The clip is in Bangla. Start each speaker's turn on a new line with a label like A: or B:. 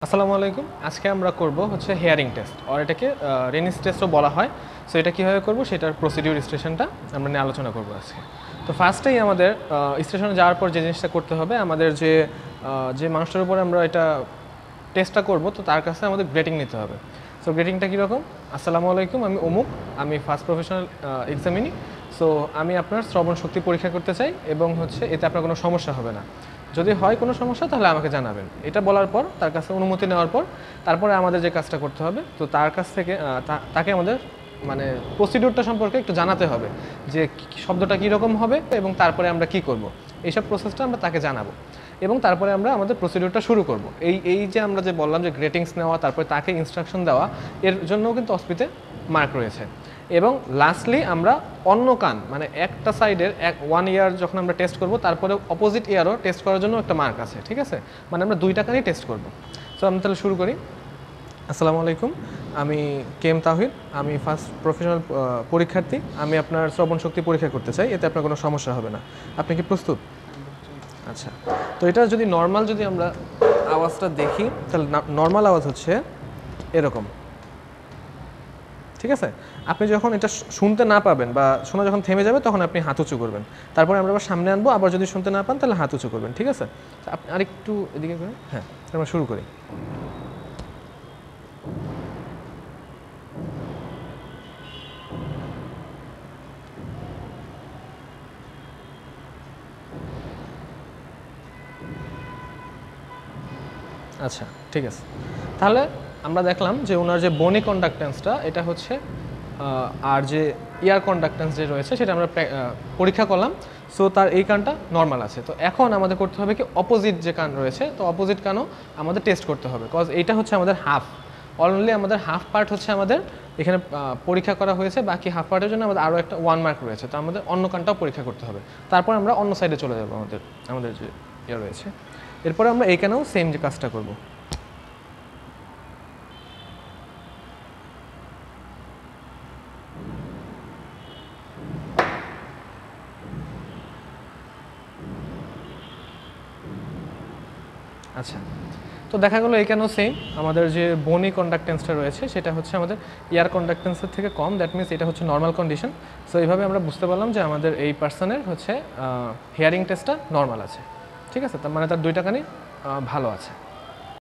A: আসসালামু আলাইকুম। আজকে আমরা করব হচ্ছে হেয়ারিং টেস্ট আর এটাকে রেনিস টেস্টও বলা হয়। সো এটা কীভাবে করব সেটার প্রসিডিউর স্টেশনটা আমরা নিয়ে আলোচনা করব আজকে। তো ফার্স্টেই আমাদের স্টেশনে যাওয়ার পর যে জিনিসটা করতে হবে, আমাদের যে মানুষটার উপর আমরা এটা টেস্টটা করব, তো তার কাছে আমাদের গ্রেটিং নিতে হবে। সো গ্রেটিংটা কীরকম? আসসালামু আলাইকুম, আমি অমুক, আমি ফার্স্ট প্রফেশনাল এক্সামিনি। সো আমি আপনার শ্রবণ শক্তি পরীক্ষা করতে চাই এবং হচ্ছে এতে আপনার কোনো সমস্যা হবে না। যদি হয় কোনো সমস্যা তাহলে আমাকে জানাবেন। এটা বলার পর তার কাছে অনুমতি নেওয়ার পর তারপরে আমাদের যে কাজটা করতে হবে, তো তার কাছ থেকে তাকে আমাদের মানে প্রসিডিউরটা সম্পর্কে একটু জানাতে হবে যে শব্দটা কীরকম হবে এবং তারপরে আমরা কি করব, এইসব প্রসেসটা আমরা তাকে জানাবো এবং তারপরে আমরা আমাদের প্রসিডিউরটা শুরু করব। এই যে আমরা যে বললাম যে গ্রেটিংস নেওয়া, তারপরে তাকে ইনস্ট্রাকশন দেওয়া, এর জন্যও কিন্তু অসপিতে মার্ক রয়েছে। এবং লাস্টলি আমরা অন্য কান মানে একটা সাইডের 1 ইয়ার যখন আমরা টেস্ট করব, তারপরে অপোজিট ইয়ারও টেস্ট করার জন্য একটা মার্ক আছে, ঠিক আছে? মানে আমরা 2টা কানই টেস্ট করব। সো আমরা তাহলে শুরু করি। আসসালামু আলাইকুম, আমি কেম তাহিদ, আমি ফার্স্ট প্রফেশনাল পরীক্ষার্থী। আমি আপনার শ্রবণ শক্তি পরীক্ষা করতে চাই, এতে আপনার কোনো সমস্যা হবে না। আপনি কি প্রস্তুত? আচ্ছা, তো এটা যদি নর্মাল যদি আমরা আওয়াজটা দেখি, তাহলে নর্মাল আওয়াজ হচ্ছে এরকম, ঠিক আছে? আপনি যখন এটা শুনতে না পাবেন বা শোনা যখন থেমে যাবে, তখন আপনি হাত উঁচু করবেন। তারপরে আমরা আবার সামনে আনবো, আবার যদি শুনতে না পান তাহলে হাত উঁচু করবেন, ঠিক আছে? আপনি আরেকটু এদিকে করেন। হ্যাঁ, আমরা শুরু করি। আচ্ছা, ঠিক আছে। তাহলে আমরা দেখলাম যে ওনার যে বনি কন্ডাক্টেন্সটা এটা হচ্ছে, আর যে ইয়ার কন্ডাক্টেন্স যে রয়েছে সেটা আমরা পরীক্ষা করলাম। সো তার এই কানটা নর্মাল আছে। তো এখন আমাদের করতে হবে কি, অপোজিট যে কান রয়েছে, তো অপোজিট কানও আমাদের টেস্ট করতে হবে, কজ এইটা হচ্ছে আমাদের হাফ। অনলি আমাদের হাফ পার্ট হচ্ছে আমাদের এখানে পরীক্ষা করা হয়েছে, বাকি হাফ পার্টের জন্য আমাদের আরও একটা 1 মার্ক রয়েছে। তো আমাদের অন্য কানটাও পরীক্ষা করতে হবে, তারপর আমরা অন্য সাইডে চলে যাবো আমাদের যে ইয়ে রয়েছে। এরপরে আমরা এইখানেও সেম যে কাজটা করব। আচ্ছা, তো দেখা গেলো এখানেও সেম, আমাদের যে বনি কন্ডাক্টেন্সটা রয়েছে সেটা হচ্ছে আমাদের ইয়ার কন্ডাক্টেন্সের থেকে কম। দ্যাট মিনস এটা হচ্ছে নর্মাল কন্ডিশন। সো এইভাবে আমরা বুঝতে পারলাম যে আমাদের এই পার্সনের হচ্ছে হিয়ারিং টেস্টটা নর্মাল আছে, ঠিক আছে? তার মানে তার 2টা কানই ভালো আছে।